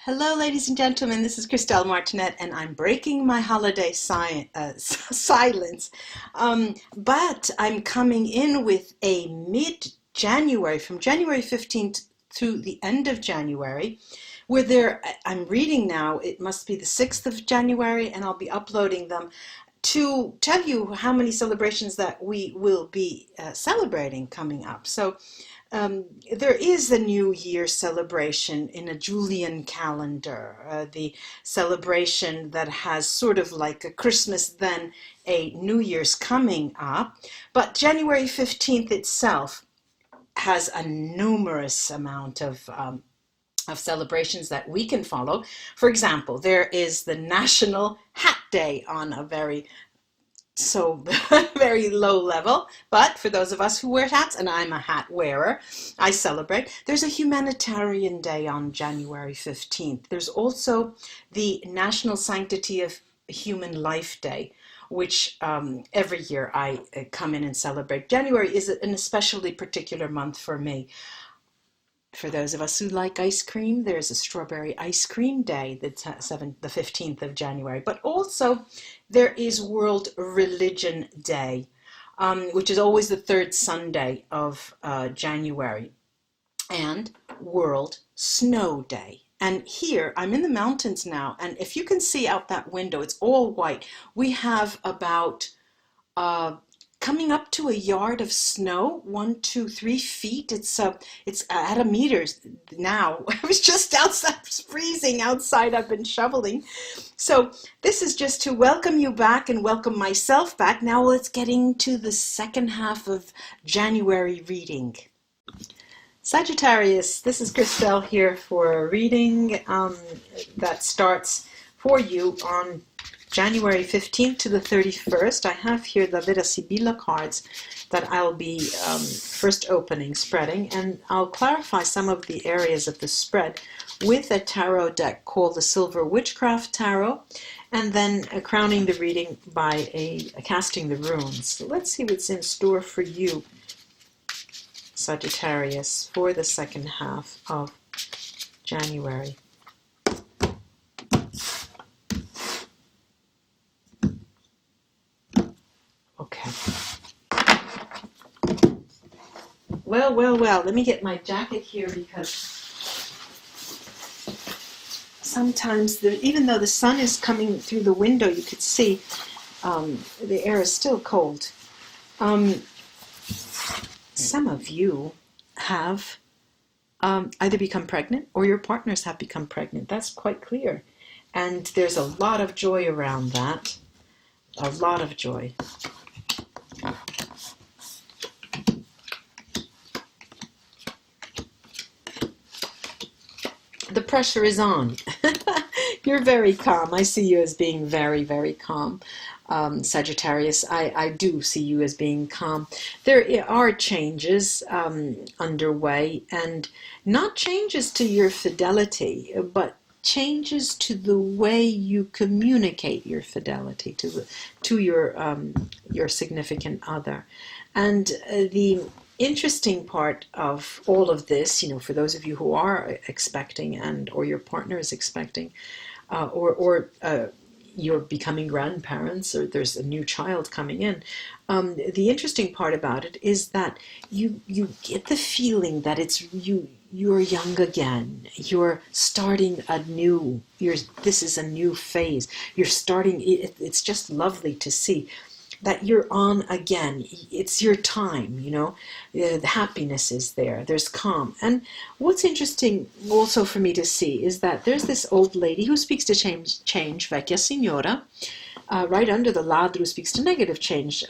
Hello, ladies and gentlemen. This is Christelle Martinette, and I'm breaking my holiday silence. But I'm coming in with a mid-January, from January 15th to the end of January, I'm reading now, it must be the 6th of January, and I'll be uploading them to tell you how many celebrations that we will be celebrating coming up. So there is a New Year celebration in a Julian calendar, the celebration that has sort of like a Christmas, then a New Year's coming up. But January 15th itself has a numerous amount of celebrations that we can follow. For example, there is the National Hat Day on a very low level, but for those of us who wear hats, and I'm a hat wearer, I celebrate. There's a Humanitarian Day on January 15th. There's also the National Sanctity of Human Life Day, which every year I come in and celebrate. January is an especially particular month for me. For those of us who like ice cream, there's a Strawberry Ice Cream Day, the 15th of January. But also there is World Religion Day, which is always the third Sunday of January, and World Snow Day. And here, I'm in the mountains now, and if you can see out that window, it's all white. We have about coming up to a yard of snow, 1, 2, 3 feet. It's at a meter now. I was just outside, it was freezing outside. I've been shoveling. So this is just to welcome you back and welcome myself back. Now let's get into the second half of January reading. Sagittarius, this is Christelle here for a reading that starts for you on January 15th to the 31st. I have here the Veda Sibilla cards that I'll be first opening, spreading, and I'll clarify some of the areas of the spread with a tarot deck called the Silver Witchcraft Tarot, and then crowning the reading by casting the runes. So let's see what's in store for you, Sagittarius, for the second half of January. Okay. Well, let me get my jacket here, because sometimes, even though the sun is coming through the window, you could see the air is still cold. Some of you have either become pregnant or your partners have become pregnant. That's quite clear. And there's a lot of joy around that. A lot of joy. The pressure is on. You're very calm. I see you as being very, very calm, Sagittarius. I do see you as being calm. There are changes underway, and not changes to your fidelity, but changes to the way you communicate your fidelity to your significant other. And the interesting part of all of this, for those of you who are expecting or your partner is expecting, or you're becoming grandparents, or there's a new child coming in, the interesting part about it is that you get the feeling that you're young again. You're starting anew. This is a new phase. You're starting. It's just lovely to see that you're on again. It's your time, the happiness is there. There's calm. And what's interesting also for me to see is that there's this old lady who speaks to change, vecchia signora, right under the ladro, who speaks to negative change.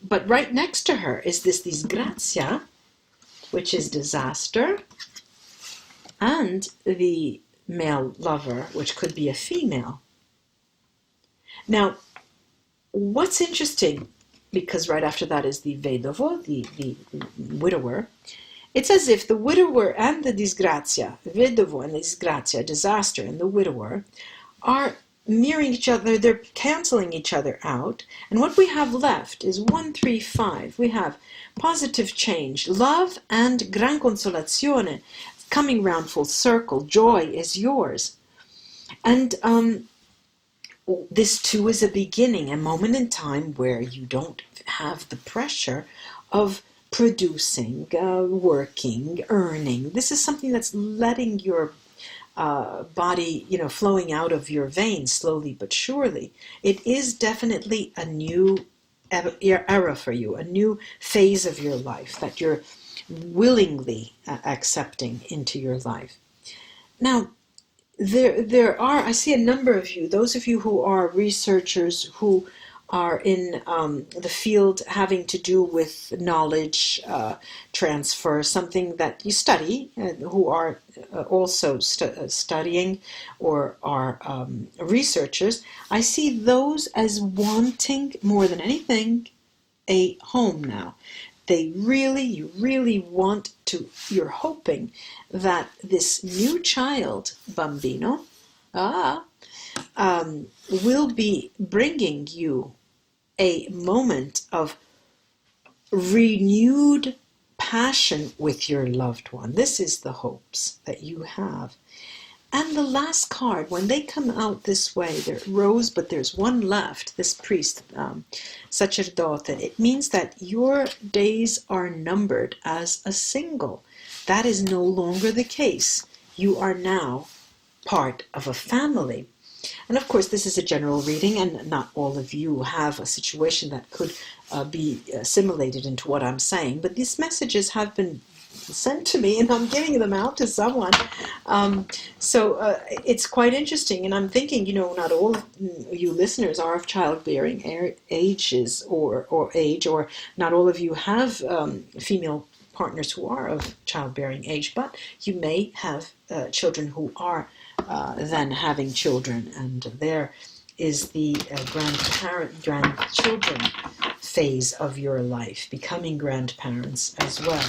But right next to her is this disgrazia, which is disaster, and the male lover, which could be a female. Now, what's interesting, because right after that is the vedovo, the widower, it's as if the widower and the disgrazia, vedovo and the disgrazia, disaster, and the widower are mirroring each other. They're canceling each other out. And what we have left is 1, 3, 5. We have positive change, love, and gran consolazione. coming round full circle. Joy is yours. And this too is a beginning, a moment in time where you don't have the pressure of producing, working, earning. This is something that's letting your body, flowing out of your veins slowly but surely. It is definitely a new era for you, a new phase of your life that you're willingly accepting into your life. Now, there are, I see a number of you, those of you who are researchers, who are in the field having to do with knowledge transfer, something that you study, who are also studying or are researchers. I see those as wanting more than anything a home now. You really want to, you're hoping that this new child, bambino, will be bringing you a moment of renewed passion with your loved one. This is the hopes that you have. And the last card, when they come out this way, they're rose, but there's one left, this priest, sacerdote. It means that your days are numbered as a single. That is no longer the case. You are now part of a family. And of course, this is a general reading, and not all of you have a situation that could be assimilated into what I'm saying. But these messages have been sent to me, and I'm giving them out to someone. So it's quite interesting, and I'm thinking, not all of you listeners are of childbearing ages or age, or not all of you have female partners who are of childbearing age, but you may have children who are then having children, and there is the grandchildren phase of your life, becoming grandparents as well.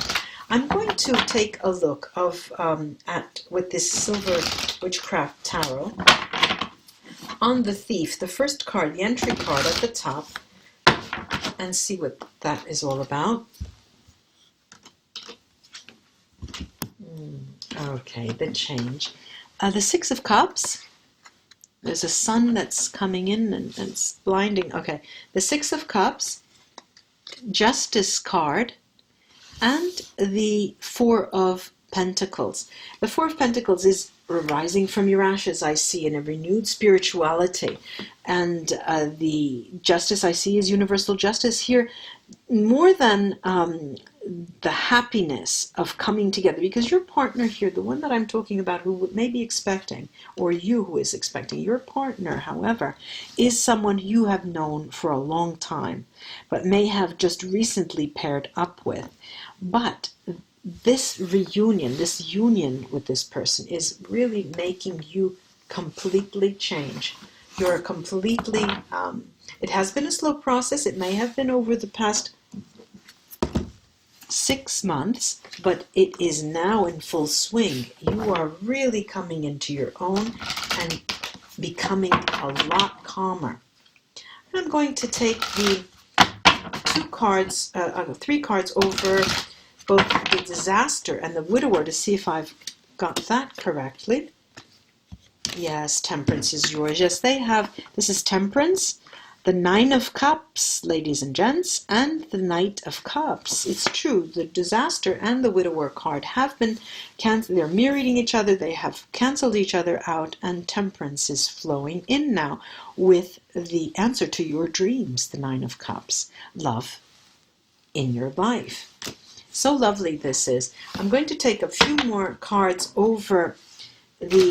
I'm going to take a look with this Silver Witchcraft Tarot on the Thief, the first card, the entry card at the top, and see what that is all about. Okay, the change. The Six of Cups. There's a sun that's coming in and it's blinding. Okay, the Six of Cups, Justice card, and the Four of Pentacles. The Four of Pentacles is rising from your ashes, I see, in a renewed spirituality. And the Justice I see is universal justice here, more than the happiness of coming together. Because your partner here, the one that I'm talking about, who may be expecting, or you who is expecting, your partner, however, is someone you have known for a long time, but may have just recently paired up with. But this reunion, this union with this person is really making you completely change. You're completely, it has been a slow process. It may have been over the past 6 months, but it is now in full swing. You are really coming into your own and becoming a lot calmer. And I'm going to take the 3 cards over both the Disaster and the Widower to see if I've got that correctly. Yes, Temperance is yours. Yes, they have. This is Temperance, the Nine of Cups, ladies and gents, and the Knight of Cups. It's true, the Disaster and the Widower card have been cancelled. They're mirroring each other. They have cancelled each other out, and Temperance is flowing in now with the answer to your dreams, the Nine of Cups. Love in your life. So lovely this is. I'm going to take a few more cards over the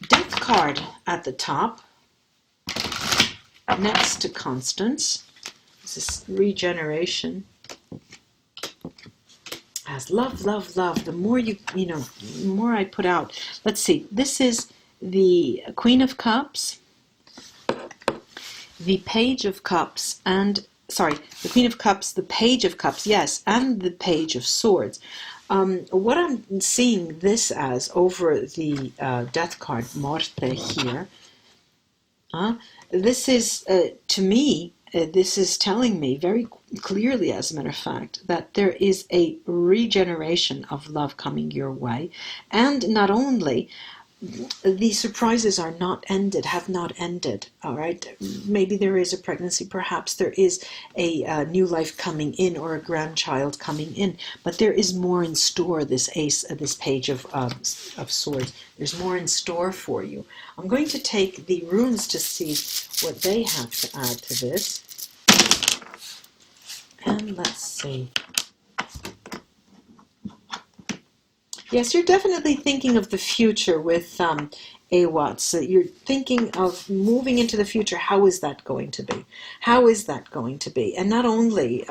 Death card at the top, next to Constance. This is regeneration. As love, love, love. The more the more I put out. Let's see. This is the Queen of Cups, the Page of Cups, the Queen of Cups, the Page of Cups, yes, and the Page of Swords. What I'm seeing this as over the Death card, Morte here, this is, to me, This is telling me very clearly, as a matter of fact, that there is a regeneration of love coming your way. And not only, the surprises are not ended, have not ended, all right? Maybe there is a pregnancy, perhaps there is a new life coming in, or a grandchild coming in, but there is more in store, this ace, this page of swords. There's more in store for you. I'm going to take the runes to see what they have to add to this. And let's see. Yes, you're definitely thinking of the future with AWATs. So you're thinking of moving into the future. How is that going to be? How is that going to be? And not only,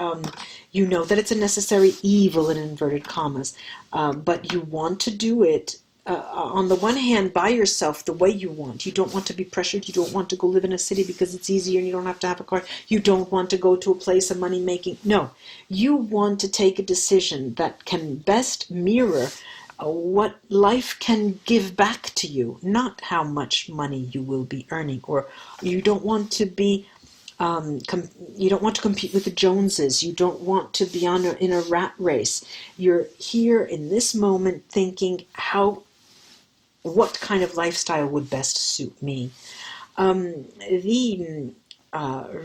you know that it's a necessary evil in inverted commas, but you want to do it on the one hand by yourself, the way you want. You don't want to be pressured. You don't want to go live in a city because it's easier and you don't have to have a car. You don't want to go to a place of money making. No, you want to take a decision that can best mirror what life can give back to you, not how much money you will be earning. Or you don't want to be you don't want to compete with the Joneses. You don't want to be in a rat race. You're here in this moment thinking, what kind of lifestyle would best suit me? The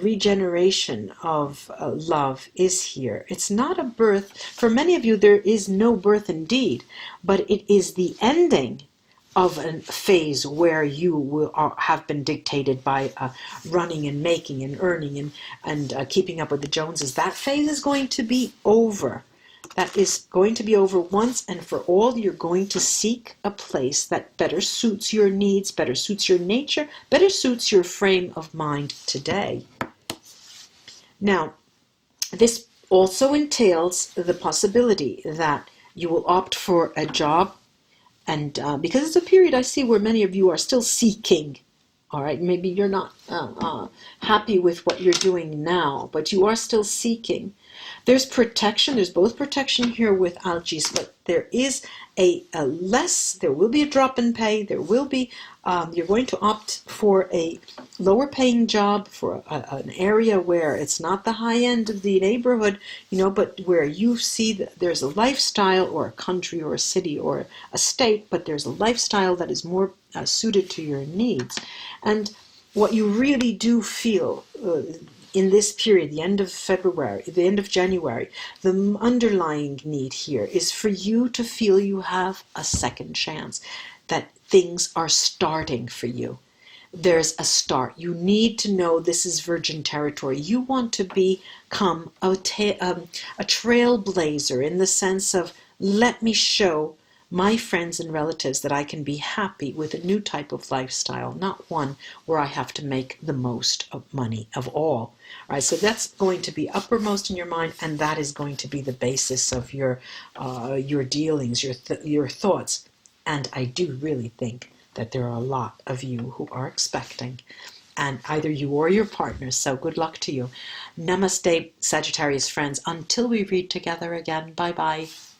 regeneration of love is here. It's not a birth. For many of you, there is no birth indeed, but it is the ending of a phase where you have been dictated by running and making and earning and keeping up with the Joneses. That phase is going to be over. That is going to be over once and for all. You're going to seek a place that better suits your needs, better suits your nature, better suits your frame of mind today. Now, this also entails the possibility that you will opt for a job, and because it's a period I see where many of you are still seeking. All right, maybe you're not happy with what you're doing now, but you are still seeking. There's protection. There's both protection here with algaes, but there is there will be a drop in pay. There will be, you're going to opt for a lower paying job, for an area where it's not the high end of the neighborhood, but where you see that there's a lifestyle, or a country or a city or a state, but there's a lifestyle that is more suited to your needs. And what you really do feel in this period, the end of February, the end of January, the underlying need here is for you to feel you have a second chance, that things are starting for you. There's a start. You need to know this is virgin territory. You want to become a trailblazer, in the sense of, let me show my friends and relatives that I can be happy with a new type of lifestyle, not one where I have to make the most of money of all. All right, so that's going to be uppermost in your mind, and that is going to be the basis of your dealings, your thoughts. And I do really think that there are a lot of you who are expecting, and either you or your partner. So good luck to you. Namaste, Sagittarius friends. Until we read together again, bye-bye.